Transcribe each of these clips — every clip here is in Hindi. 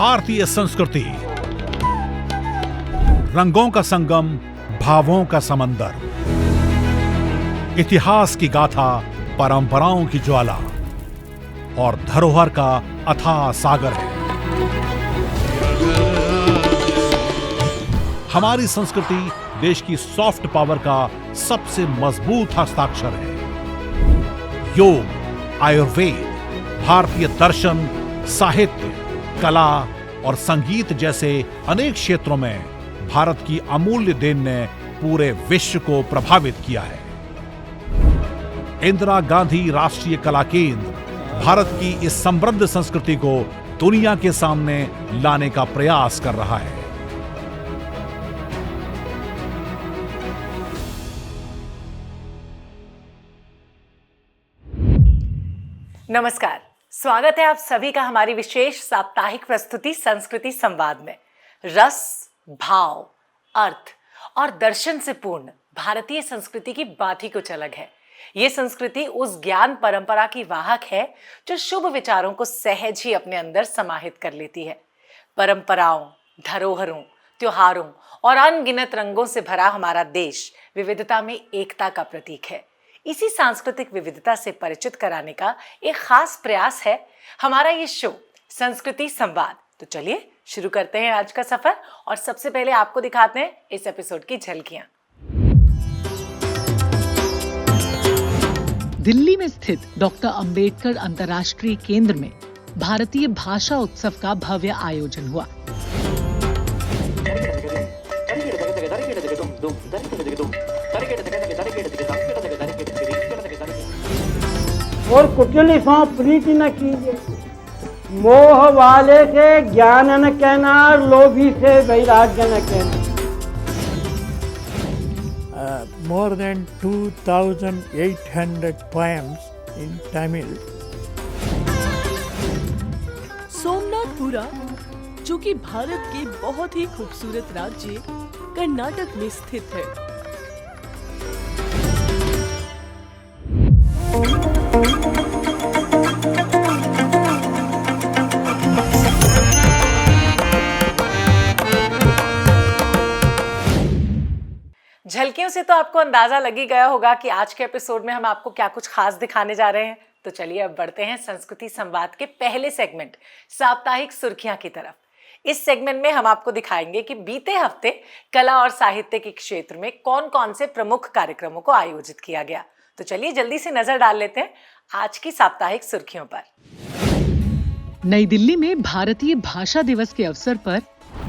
भारतीय संस्कृति, रंगों का संगम, भावों का समंदर, इतिहास की गाथा, परंपराओं की ज्वाला और धरोहर का अथाह सागर है। हमारी संस्कृति देश की सॉफ्ट पावर का सबसे मजबूत हस्ताक्षर है। योग, आयुर्वेद, भारतीय दर्शन, साहित्य, कला और संगीत जैसे अनेक क्षेत्रों में भारत की अमूल्य देन ने पूरे विश्व को प्रभावित किया है। इंदिरा गांधी राष्ट्रीय कला केंद्र भारत की इस समृद्ध संस्कृति को दुनिया के सामने लाने का प्रयास कर रहा है। नमस्कार, स्वागत है आप सभी का हमारी विशेष साप्ताहिक प्रस्तुति संस्कृति संवाद में। रस, भाव, अर्थ और दर्शन से पूर्ण भारतीय संस्कृति की बात ही कुछ अलग है। ये संस्कृति उस ज्ञान परंपरा की वाहक है जो शुभ विचारों को सहज ही अपने अंदर समाहित कर लेती है। परंपराओं, धरोहरों, त्योहारों और अनगिनत रंगों से भरा हमारा देश विविधता में एकता का प्रतीक है। इसी सांस्कृतिक विविधता से परिचित कराने का एक खास प्रयास है हमारा ये शो संस्कृति संवाद। तो चलिए शुरू करते हैं आज का सफर और सबसे पहले आपको दिखाते हैं इस एपिसोड की झलकियां। दिल्ली में स्थित डॉक्टर अंबेडकर अंतर्राष्ट्रीय केंद्र में भारतीय भाषा उत्सव का भव्य आयोजन हुआ। और कुटिल सौ प्रीति न कीजिए, मोह वाले से ज्ञान न कहना, लोभी से वैराग्य न कहना। More than 2,800 poems in Tamil. Somanathapura, जो कि भारत के बहुत ही खूबसूरत राज्य कर्नाटक में स्थित है। झलकियों से तो आपको अंदाजा लग ही गया होगा कि आज के एपिसोड में हम आपको क्या कुछ खास दिखाने जा रहे हैं। तो चलिए अब बढ़ते हैं संस्कृति संवाद के पहले सेगमेंट साप्ताहिक सुर्खियां की तरफ। इस सेगमेंट में हम आपको दिखाएंगे कि बीते हफ्ते कला और साहित्य के क्षेत्र में कौन कौन से प्रमुख कार्यक्रमों को आयोजित किया गया। तो चलिए जल्दी से नजर डाल लेते हैं आज की साप्ताहिक सुर्खियों पर। नई दिल्ली में भारतीय भाषा दिवस के अवसर पर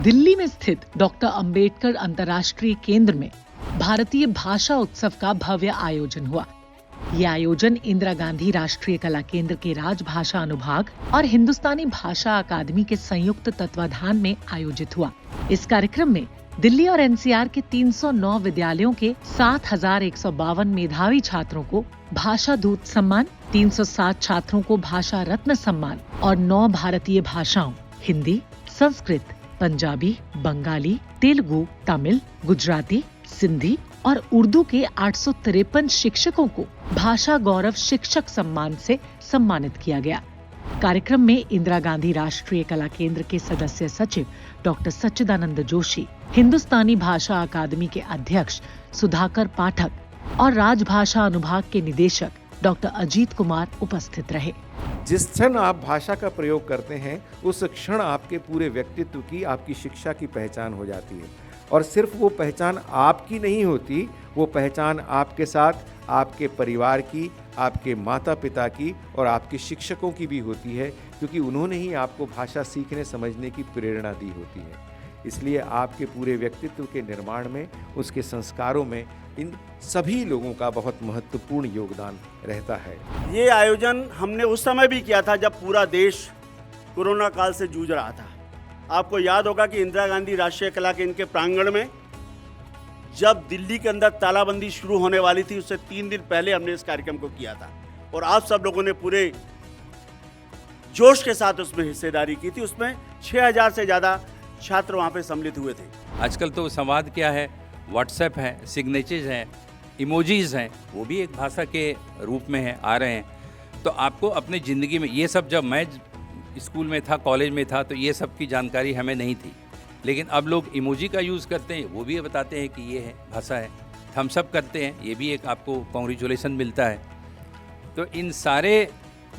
दिल्ली में स्थित डॉक्टर अंबेडकर अंतर्राष्ट्रीय केंद्र में भारतीय भाषा उत्सव का भव्य आयोजन हुआ। यह आयोजन इंदिरा गांधी राष्ट्रीय कला केंद्र के राजभाषा अनुभाग और हिंदुस्तानी भाषा अकादमी के संयुक्त तत्वाधान में आयोजित हुआ। इस कार्यक्रम में दिल्ली और एनसीआर के 309 विद्यालयों के 7,152 मेधावी छात्रों को भाषा दूत सम्मान, 307 छात्रों को भाषा रत्न सम्मान और 9 भारतीय भाषाओं हिंदी, संस्कृत, पंजाबी, बंगाली, तेलुगु, तमिल, गुजराती, सिंधी और उर्दू के 853 शिक्षकों को भाषा गौरव शिक्षक सम्मान से सम्मानित किया गया। कार्यक्रम में इंदिरा गांधी राष्ट्रीय कला केंद्र के सदस्य सचिव डॉक्टर सच्चिदानंद जोशी, हिंदुस्तानी भाषा अकादमी के अध्यक्ष सुधाकर पाठक और राजभाषा अनुभाग के निदेशक डॉक्टर अजीत कुमार उपस्थित रहे। जिस क्षण आप भाषा का प्रयोग करते हैं उस क्षण आपके पूरे व्यक्तित्व की, आपकी शिक्षा की पहचान हो जाती है। और सिर्फ वो पहचान आपकी नहीं होती, वो पहचान आपके साथ आपके परिवार की, आपके माता पिता की और आपके शिक्षकों की भी होती है, क्योंकि उन्होंने ही आपको भाषा सीखने समझने की प्रेरणा दी होती है। इसलिए आपके पूरे व्यक्तित्व के निर्माण में, उसके संस्कारों में इन सभी लोगों का बहुत महत्वपूर्ण योगदान रहता है। ये आयोजन हमने उस समय भी किया था जब पूरा देश कोरोना काल से जूझ रहा था। आपको याद होगा कि इंदिरा गांधी राष्ट्रीय कला केंद्र के प्रांगण में जब दिल्ली के अंदर तालाबंदी शुरू होने वाली थी, उससे 3 दिन पहले हमने इस कार्यक्रम को किया था और आप सब लोगों ने पूरे जोश के साथ उसमें हिस्सेदारी की थी। उसमें 6,000 से ज़्यादा छात्र वहाँ पे सम्मिलित हुए थे। आजकल तो संवाद क्या है, व्हाट्सएप है, सिग्नेचर्स हैं, इमोजीज हैं, वो भी एक भाषा के रूप में है, आ रहे हैं। तो आपको अपनी ज़िंदगी में ये सब जब मैं स्कूल में था, कॉलेज में था, तो ये सब की जानकारी हमें नहीं थी। लेकिन अब लोग इमोजी का यूज़ करते हैं, वो भी बताते हैं कि ये है भाषा है। थम्स अप करते हैं, ये भी एक आपको कॉन्ग्रेचुलेसन मिलता है। तो इन सारे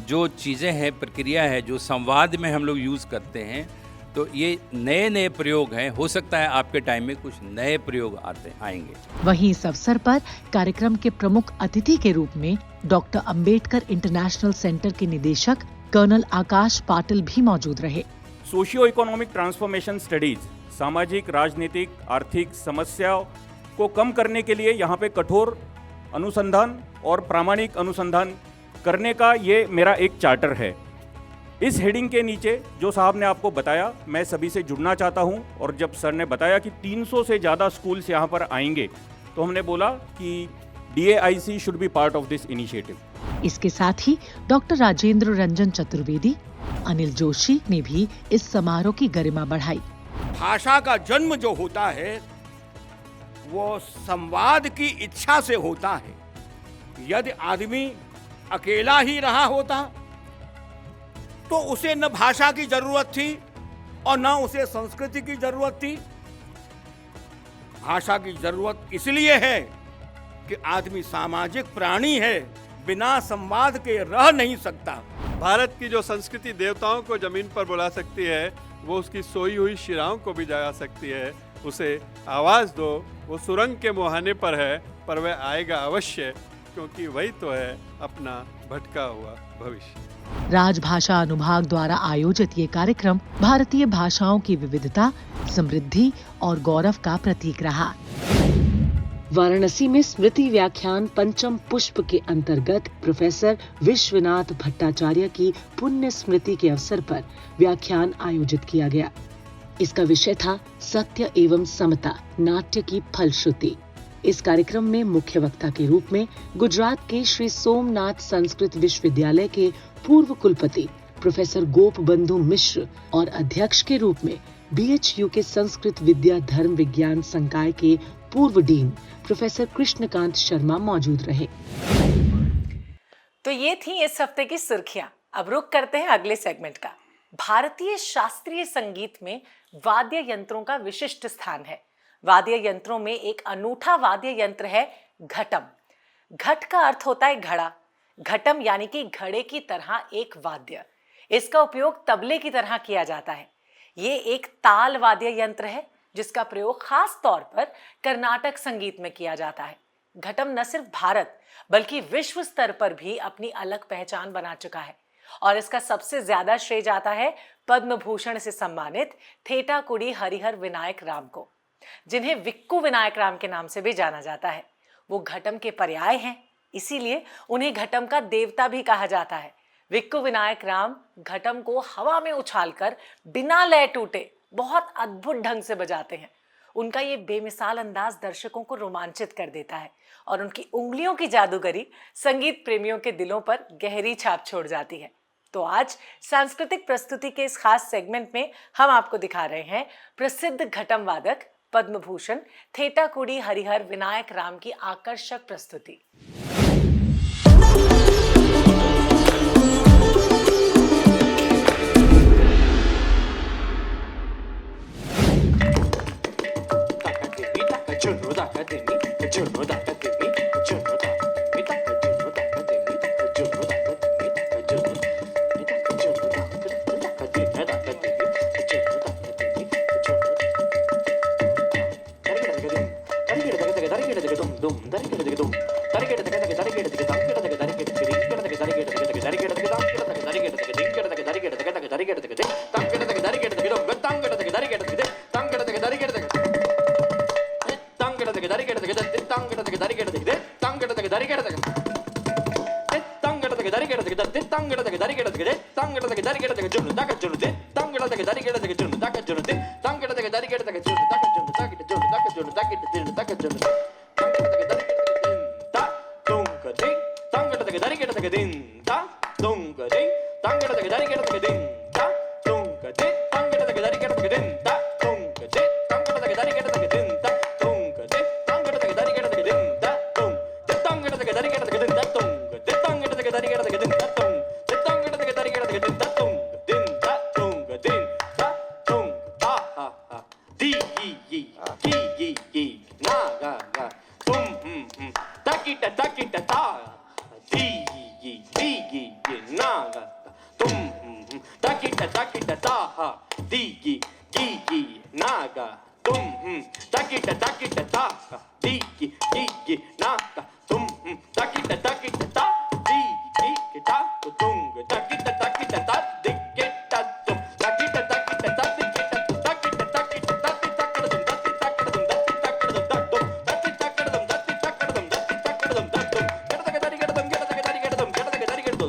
जो चीज़ें हैं, प्रक्रिया है, जो संवाद में हम लोग यूज़ करते हैं, तो ये नए नए प्रयोग हैं। हो सकता है आपके टाइम में कुछ नए प्रयोग आएंगे। वहीं इस अवसर पर कार्यक्रम के प्रमुख अतिथि के रूप में डॉक्टर अंबेडकर इंटरनेशनल सेंटर के निदेशक कर्नल आकाश पाटिल भी मौजूद रहे। सोशियो इकोनॉमिक ट्रांसफॉर्मेशन स्टडीज, सामाजिक, राजनीतिक, आर्थिक समस्याओं को कम करने के लिए यहाँ पे कठोर अनुसंधान और प्रामाणिक अनुसंधान करने का ये मेरा एक चार्टर है। इस हेडिंग के नीचे जो साहब ने आपको बताया, मैं सभी से जुड़ना चाहता हूँ। और जब सर ने बताया कि 300 से ज़्यादा स्कूल्स यहाँ पर आएंगे, तो हमने बोला कि DAIC should be part of this initiative. इसके साथ ही डॉक्टर राजेंद्र रंजन चतुर्वेदी, अनिल जोशी ने भी इस समारोह की गरिमा बढ़ाई। भाषा का जन्म जो होता है वो संवाद की इच्छा से होता है। यदि आदमी अकेला ही रहा होता तो उसे न भाषा की जरूरत थी और न उसे संस्कृति की जरूरत थी। भाषा की जरूरत इसलिए है कि आदमी सामाजिक प्राणी है, बिना संवाद के रह नहीं सकता। भारत की जो संस्कृति देवताओं को जमीन पर बुला सकती है, वो उसकी सोई हुई शिराओं को भी जगा सकती है। उसे आवाज़ दो, वो सुरंग के मुहाने पर है, पर वह आएगा अवश्य, क्योंकि वही तो है अपना भटका हुआ भविष्य। राजभाषा अनुभाग द्वारा आयोजित ये कार्यक्रम भारतीय भाषाओं की विविधता, समृद्धि और गौरव का प्रतीक रहा। वाराणसी में स्मृति व्याख्यान पंचम पुष्प के अंतर्गत प्रोफेसर विश्वनाथ भट्टाचार्य की पुण्य स्मृति के अवसर पर व्याख्यान आयोजित किया गया। इसका विषय था सत्य एवं समता, नाट्य की फलश्रुति। इस कार्यक्रम में मुख्य वक्ता के रूप में गुजरात के श्री सोमनाथ संस्कृत विश्वविद्यालय के पूर्व कुलपति प्रोफेसर गोप बंधु मिश्र और अध्यक्ष के रूप में BHU के संस्कृत विद्या धर्म विज्ञान संकाय के पूर्व डीन प्रोफेसर कृष्णकांत शर्मा मौजूद रहे। तो ये थी इस हफ्ते की सुर्खियां। अब रुख करते हैं अगले सेगमेंट का। भारतीय शास्त्रीय संगीत में वाद्य यंत्रों का विशिष्ट स्थान है। वाद्य यंत्रों में एक अनूठा वाद्य यंत्र है घटम। घट का अर्थ होता है घड़ा। घटम यानी कि घड़े की तरह एक वाद्य। इसका उपयोग तबले की तरह किया जाता है। ये एक ताल वाद्य यंत्र है जिसका प्रयोग खास तौर पर कर्नाटक संगीत में किया जाता है। घटम न सिर्फ भारत बल्कि विश्व स्तर पर भी अपनी अलग पहचान बना चुका है और इसका सबसे ज्यादा श्रेय जाता है पद्म भूषण से सम्मानित थेटाकुडी हरिहर विनायक राम को, जिन्हें विक्कू विनायक राम के नाम से भी जाना जाता है। वो घटम के पर्याय हैं, इसीलिए उन्हें घटम का देवता भी कहा जाता है। विक्कू विनायक राम घटम को हवा में उछालकर बिना लय टूटे बहुत अद्भुत ढंग से बजाते हैं। उनका ये बेमिसाल अंदाज दर्शकों को रोमांचित कर देता है और उनकी उंगलियों की जादूगरी संगीत प्रेमियों के दिलों पर गहरी छाप छोड़ जाती है। तो आज सांस्कृतिक प्रस्तुति के इस खास सेगमेंट में हम आपको दिखा रहे हैं प्रसिद्ध घटम वादक पद्म भूषण थेटाकुडी हरिहर विनायक राम की आकर्षक प्रस्तुति। digi gigi naga tum takita taka digi gigi naga tum takita ta digi ta tung takita ta dikita tum takita ta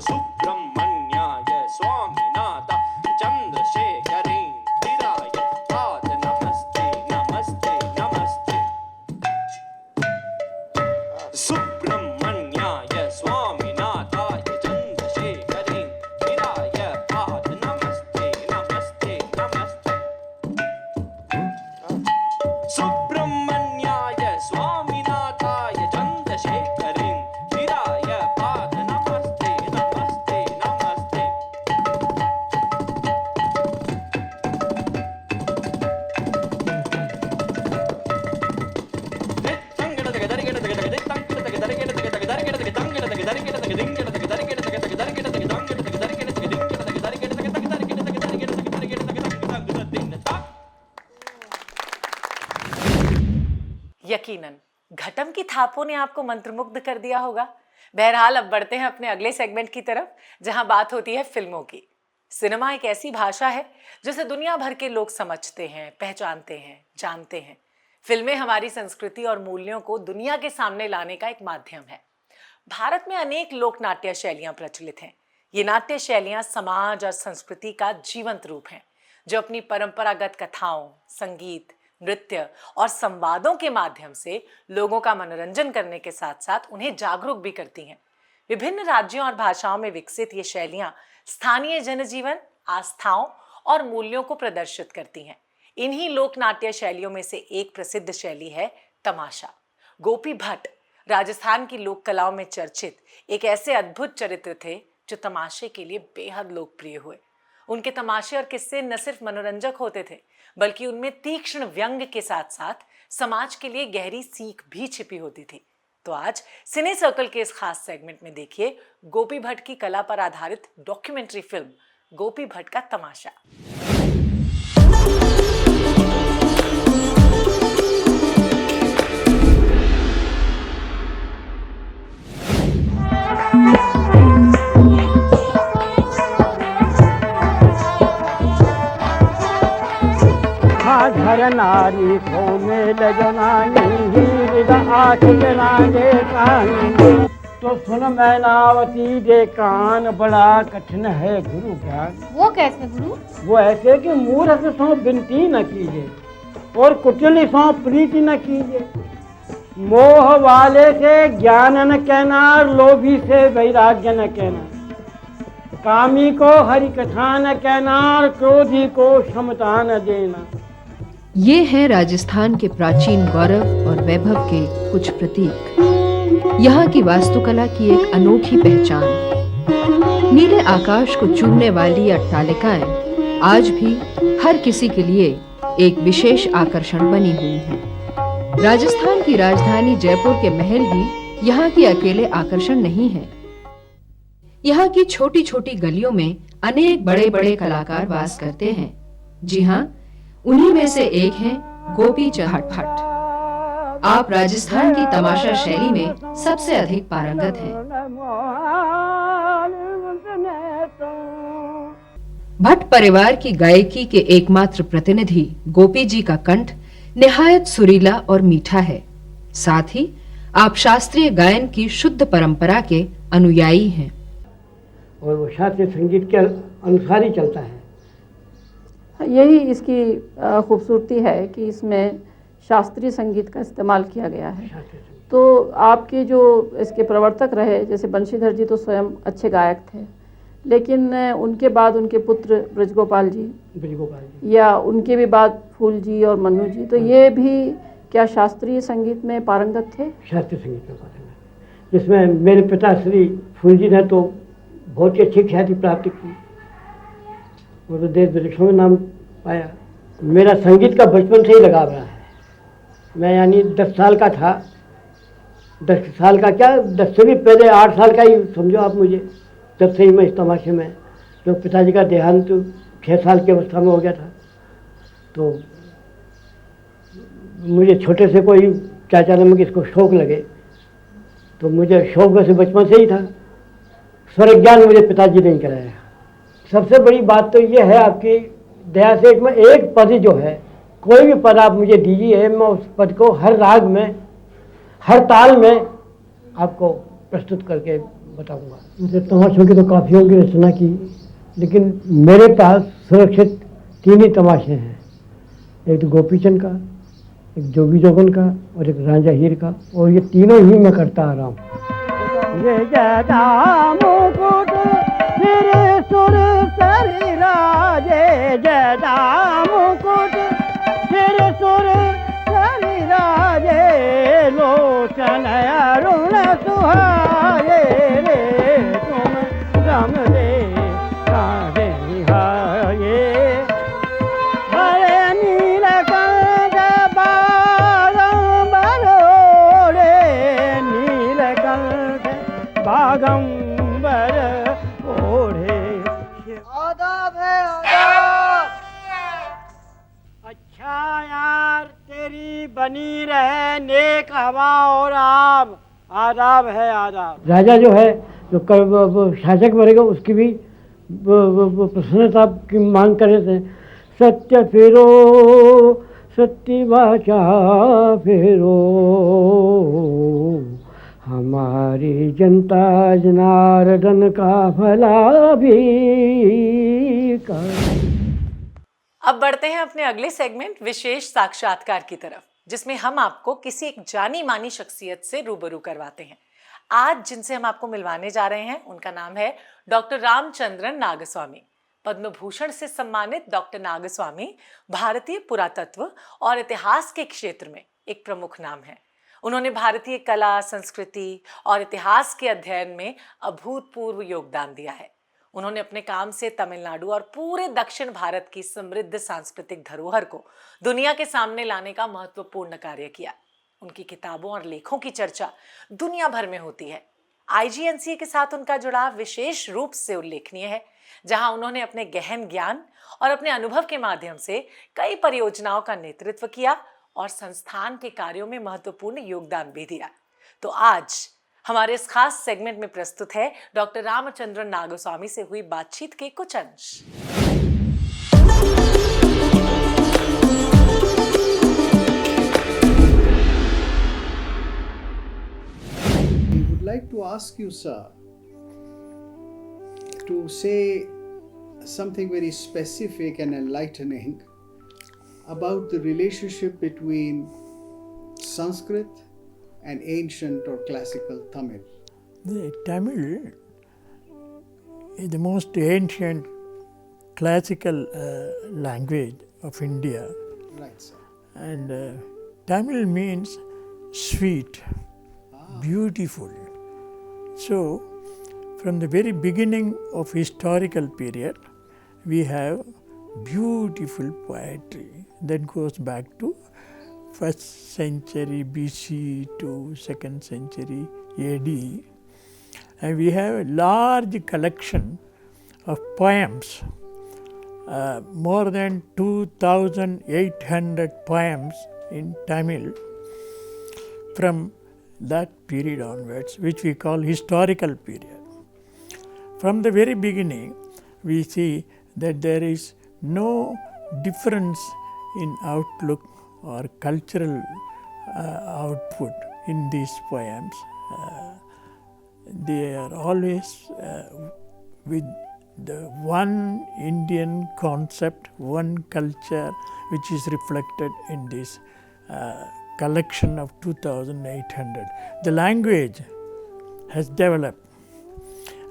सुब्रह्मण्याय Swaminath चंद्रशेखरेन्द्राय पाद नमस्ते नमस्ते नमस्ते सुब्रह्मण्याय स्वामीनाथाय चंद्रशेखरेन्द्राय पाद नमस्ते नमस्ते नमस्ते सुब्रह्मण्याय स्वामीनाथाय चंद्रशेखरेन्द्राय पाद नमस्ते नमस्ते नमस्ते यकीनन घटम की थापों ने आपको मंत्रमुग्ध कर दिया होगा। बहरहाल अब बढ़ते हैं अपने अगले सेगमेंट की तरफ, जहां बात होती है फिल्मों की। सिनेमा एक ऐसी भाषा है जिसे दुनिया भर के लोग समझते हैं, पहचानते हैं, जानते हैं। फिल्में हमारी संस्कृति और मूल्यों को दुनिया के सामने लाने का एक माध्यम है। भारत में अनेक लोक नाट्य शैलियां प्रचलित हैं। ये नाट्य शैलियां समाज और संस्कृति का जीवंत रूप हैं, जो अपनी परंपरागत कथाओं, संगीत, नृत्य और संवादों के माध्यम से लोगों का मनोरंजन करने के साथ साथ उन्हें जागरूक भी करती हैं। विभिन्न राज्यों और भाषाओं में विकसित ये शैलियां स्थानीय जनजीवन, आस्थाओं और मूल्यों को प्रदर्शित करती हैं। इन्हीं लोक नाट्य शैलियों में से एक प्रसिद्ध शैली है तमाशा। गोपी भट्ट राजस्थान की लोक कलाओं में चर्चित एक ऐसे अद्भुत चरित्र थे जो तमाशे के लिए बेहद लोकप्रिय हुए। उनके तमाशे और किस्से न सिर्फ मनोरंजक होते थे, बल्कि उनमें तीक्ष्ण व्यंग के साथ साथ समाज के लिए गहरी सीख भी छिपी होती थी। तो आज सिने सर्कल के इस खास सेगमेंट में देखिए गोपी भट्ट की कला पर आधारित डॉक्यूमेंट्री फिल्म गोपी भट्ट का तमाशा। घर नारी को मेल जनानी हृदय आँख जनागे कहानी तो सुन मैनावती दे कान बड़ा कठिन है गुरु ज्ञान। वो कैसे गुरु? वो ऐसे कि मूर्ख सो विनती न कीजिए और कुटिल सो प्रीति न कीजिए। मोह वाले से ज्ञान न कहना, लोभी से वैराग्य न कहना, कामी को हरि कथा न कहना, क्रोधी को क्षमता न देना। ये हैं राजस्थान के प्राचीन गौरव और वैभव के कुछ प्रतीक। यहाँ की वास्तुकला की एक अनोखी पहचान। नीले आकाश को चूमने वाली अट्टालिकाएं आज भी हर किसी के लिए एक विशेष आकर्षण बनी हुई हैं। राजस्थान की राजधानी जयपुर के महल ही यहाँ के अकेले आकर्षण नहीं है। यहाँ की छोटी छोटी गलियों में अनेक बड़े बड़े कलाकार वास करते हैं। जी हाँ, उन्हीं में से एक हैं गोपी चंद भट्ट। आप राजस्थान की तमाशा शैली में सबसे अधिक पारंगत हैं। भट्ट परिवार की गायकी के एकमात्र प्रतिनिधि गोपी जी का कंठ निहायत सुरीला और मीठा है। साथ ही आप शास्त्रीय गायन की शुद्ध परंपरा के अनुयायी हैं और वो शास्त्रीय संगीत के अनुसार ही चलता है। यही इसकी खूबसूरती है कि इसमें शास्त्रीय संगीत का इस्तेमाल किया गया है। तो आपके जो इसके प्रवर्तक रहे, जैसे बंशीधर जी तो स्वयं अच्छे गायक थे, लेकिन उनके बाद उनके पुत्र ब्रजगोपाल जी या उनके भी बाद फूल जी और मन्नू जी, तो ये भी क्या शास्त्रीय संगीत में पारंगत थे? शास्त्रीय संगीत में पारंगत, जिसमें मेरे पिता श्री फूल जी ने तो बहुत ही अच्छी ख्याति प्राप्त की, वो तो देश विदेशों में नाम पाया। मेरा संगीत का बचपन से ही लगाव रहा है। मैं यानी 10 साल का था, 10 साल का क्या, 10 से भी पहले 8 साल का ही समझो आप मुझे, जब से ही मैं इस तमाशे में, जो पिताजी का देहांत 6 साल की अवस्था में हो गया था, तो मुझे छोटे से कोई चाचा नमक इसको शौक लगे, तो मुझे शौक वैसे बचपन से ही था। स्वर ज्ञान मुझे पिताजी ने कराया। सबसे बड़ी बात तो ये है आपकी दया से, एक पद जो है, कोई भी पद आप मुझे दीजिए, मैं उस पद को हर राग में, हर ताल में आपको प्रस्तुत करके बताऊंगा। मुझे तमाशों की तो काफियों की रचना की, लेकिन मेरे पास सुरक्षित 3 ही तमाशे हैं। एक तो गोपीचंद का, एक जोगी जोगन का और एक रांझा हीर का, और ये तीनों ही मैं करता आ रहा हूँ। ये जदा मुकुट फिर सुर सरी राजे, जदा मुकुट फिर सुर सरी राजे, लोचन अरुण सुहाए रे तुम रम दे काहे निहाये। हरे नीलकंठ बागंबर ओढ़े, नीलकंठ बागंबर ओढ़े। आदाब है आदाब। अच्छा यार तेरी बनी रहे नेक हवा और आब। आदाब है आदाब। राजा जो है, जो शासक बनेगा, उसकी भी प्रसन्नता की मांग कर रहे थे। सत्य फेरो सत्य वाचा फेरो, हमारी जनता जनार्दन का भला भी कर। अब बढ़ते हैं अपने अगले सेगमेंट विशेष साक्षात्कार की तरफ, जिसमें हम आपको किसी एक जानी मानी शख्सियत से रूबरू करवाते हैं। आज जिनसे हम आपको मिलवाने जा रहे हैं उनका नाम है डॉक्टर रामचंद्रन नागस्वामी। पद्म भूषण से सम्मानित डॉक्टर नागस्वामी भारतीय पुरातत्व और इतिहास के क्षेत्र में एक प्रमुख नाम है। उन्होंने भारतीय कला, संस्कृति और इतिहास के अध्ययन में अभूतपूर्व योगदान दिया है। उन्होंने अपने काम से तमिलनाडु और पूरे दक्षिण भारत की समृद्ध सांस्कृतिक धरोहर को दुनिया के सामने लाने का महत्वपूर्ण कार्य किया। उनकी किताबों और लेखों की चर्चा दुनिया भर में होती है। IGNCA के साथ उनका जुड़ाव विशेष रूप से उल्लेखनीय है, जहां उन्होंने अपने गहन ज्ञान और अपने अनुभव के माध्यम से कई परियोजनाओं का नेतृत्व किया और संस्थान के कार्यों में महत्वपूर्ण योगदान भी दिया। तो आज हमारे इस खास सेगमेंट में प्रस्तुत है डॉक्टर रामचंद्रन नागस्वामी से हुई बातचीत के कुछ अंश। Like to ask you, sir, to say something very specific and enlightening about the relationship between Sanskrit and ancient or classical Tamil. The Tamil is the most ancient classical language of India. Right, sir. And Tamil means sweet, beautiful. So, from the very beginning of historical period, we have beautiful poetry that goes back to 1st century BC to 2nd century AD. And we have a large collection of poems, more than 2,800 poems in Tamil from that period onwards, which we call historical period. From the very beginning, we see that there is no difference in outlook or cultural output in these poems. They are always with the one Indian concept, one culture, which is reflected in this collection of 2,800. The language has developed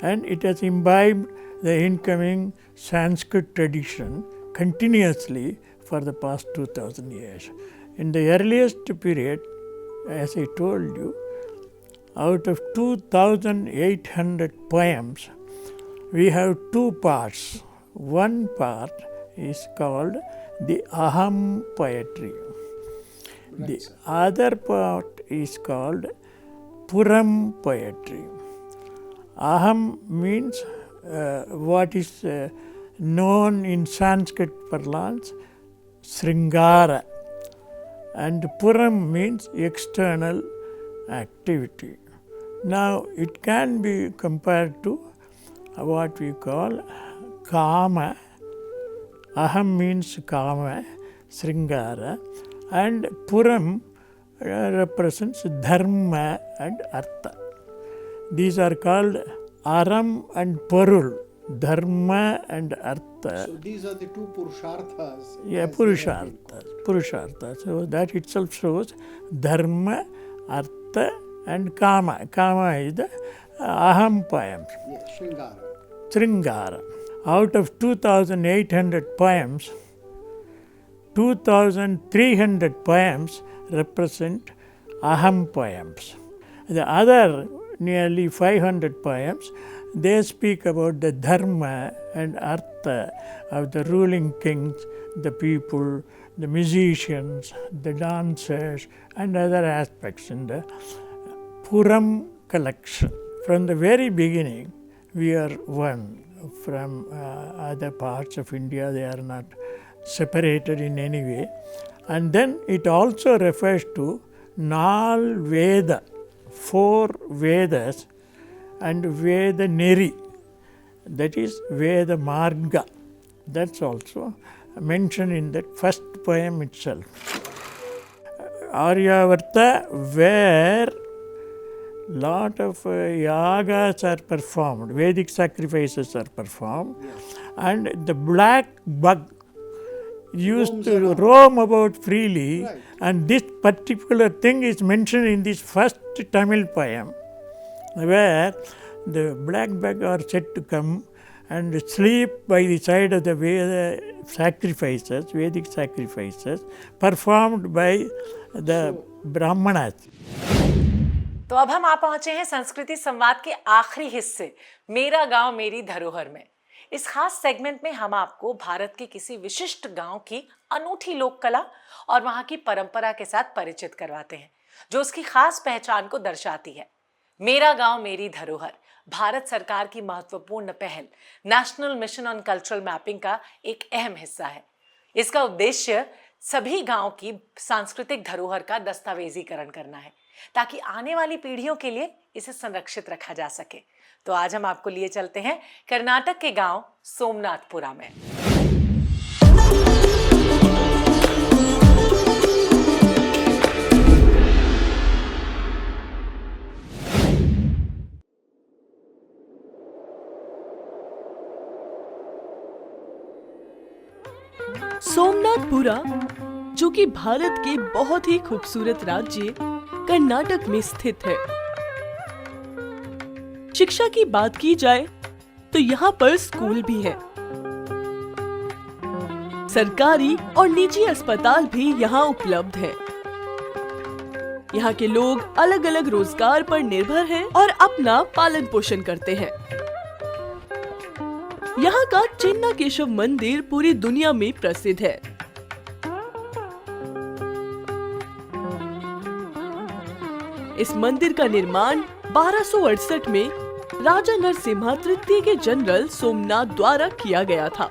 and it has imbibed the incoming Sanskrit tradition continuously for the past 2,000 years. In the earliest period, as I told you, out of 2,800 poems, we have two parts. One part is called the Aham poetry. The other part is called Puram poetry. Aham means what is known in Sanskrit parlance, Sringara, and Puram means external activity. Now it can be compared to what we call Kama. Aham means Kama, Sringara, and Puram represents Dharma and Artha. These are called Aram and Parul, Dharma and Artha. So these are the two Purusharthas. Yeah, Purusharthas. So that itself shows Dharma, Artha and Kama. Kama is the Aham poems. Yes, Sringara. Sringara. Out of 2,800 poems, 2,300 poems represent Aham poems. The other nearly 500 poems, they speak about the Dharma and Artha of the ruling kings, the people, the musicians, the dancers, and other aspects in the Puram collection. From the very beginning, we are one. From other parts of India, they are not separated in any way. And then it also refers to Nal Veda, 4 Vedas, and Veda Neri, that is Veda Marga. That's also mentioned in that first poem itself. Aryavarta, where lot of yagas are performed, Vedic sacrifices are performed, and the black bug used to roam about freely, and this particular thing is mentioned in this first Tamil poem, where the black bug are said to come and sleep by the side of the sacrifices, Vedic sacrifices, performed by the Brahmanas. तो अब हम आ पहुंचे हैं संस्कृति संवाद के आखिरी हिस्से, मेरा गांव मेरी धरोहर में। इस खास सेगमेंट में हम आपको भारत के किसी विशिष्ट गांव की अनूठी लोक कला और वहां की परंपरा के साथ परिचित करवाते हैं, जो उसकी खास पहचान को दर्शाती है। मेरा गांव मेरी धरोहर भारत सरकार की महत्वपूर्ण पहल national mission on cultural mapping का एक अहम हिस्सा है। इसका उद्देश्य सभी गांव की सांस्कृतिक धरोहर का दस्तावेजीकरण करना है, ताकि आने वाली पीढ़ियों के लिए इसे संरक्षित रखा जा सके। तो आज हम आपको लिए चलते हैं कर्नाटक के गांव सोमनाथपुरा में। सोमनाथपुरा, जो कि भारत के बहुत ही खूबसूरत राज्य कर्नाटक में स्थित है। शिक्षा की बात की जाए तो यहाँ पर स्कूल भी है। सरकारी और निजी अस्पताल भी यहाँ उपलब्ध है। यहाँ के लोग अलग अलग रोजगार पर निर्भर हैं और अपना पालन पोषण करते हैं। यहाँ का चिन्ना केशव मंदिर पूरी दुनिया में प्रसिद्ध है। इस मंदिर का निर्माण 1268 में राजा नरसिम्हा तृतीय के जनरल सोमनाथ द्वारा किया गया था।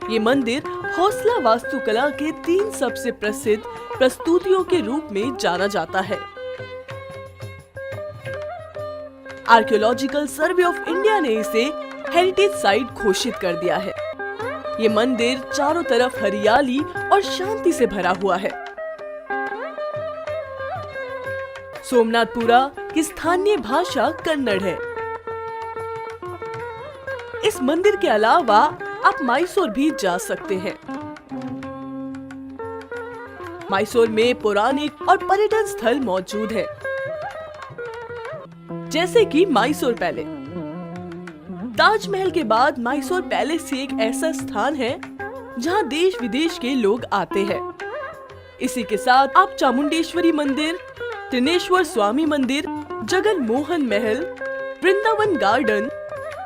ये मंदिर हौसला वास्तुकला के 3 सबसे प्रसिद्ध प्रस्तुतियों के रूप में जाना जाता है। आर्कियोलॉजिकल सर्वे ऑफ इंडिया ने इसे हेरिटेज साइट घोषित कर दिया है। ये मंदिर चारों तरफ हरियाली और शांति से भरा हुआ है। सोमनाथपुरा की स्थानीय भाषा कन्नड़ है। इस मंदिर के अलावा आप मैसूर भी जा सकते हैं। मैसूर में पौराणिक और पर्यटन स्थल मौजूद है, जैसे कि मैसूर पैलेस। ताजमहल के बाद मैसूर पैलेस एक ऐसा स्थान है जहां देश विदेश के लोग आते हैं। इसी के साथ आप चामुंडेश्वरी मंदिर, त्रिनेश्वर स्वामी मंदिर, Jagan Mohan Mahal, Vrindavan garden,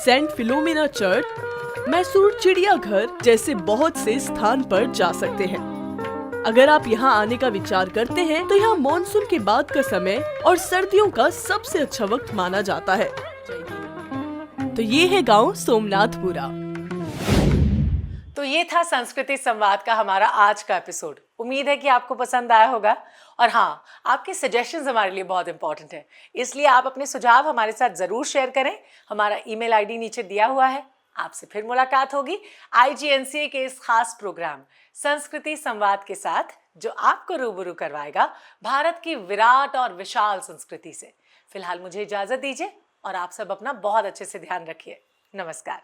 saint Philomena church, Mysore चिड़ियाघर जैसे बहुत से स्थान पर जा सकते हैं। अगर आप यहाँ आने का विचार करते हैं तो यहाँ मॉनसून के बाद का समय और सर्दियों का सबसे अच्छा वक्त माना जाता है। तो ये है गांव सोमनाथपुरा। तो ये था संस्कृति संवाद का हमारा आज का एपिसोड। उम्मीद है कि आपको पसंद आया होगा। और हाँ, आपके सजेशंस हमारे लिए बहुत इंपॉर्टेंट है, इसलिए आप अपने सुझाव हमारे साथ ज़रूर शेयर करें। हमारा ईमेल आईडी नीचे दिया हुआ है। आपसे फिर मुलाकात होगी IGNCA के इस खास प्रोग्राम संस्कृति संवाद के साथ, जो आपको रूबरू करवाएगा भारत की विराट और विशाल संस्कृति से। फिलहाल मुझे इजाज़त दीजिए और आप सब अपना बहुत अच्छे से ध्यान रखिए। नमस्कार।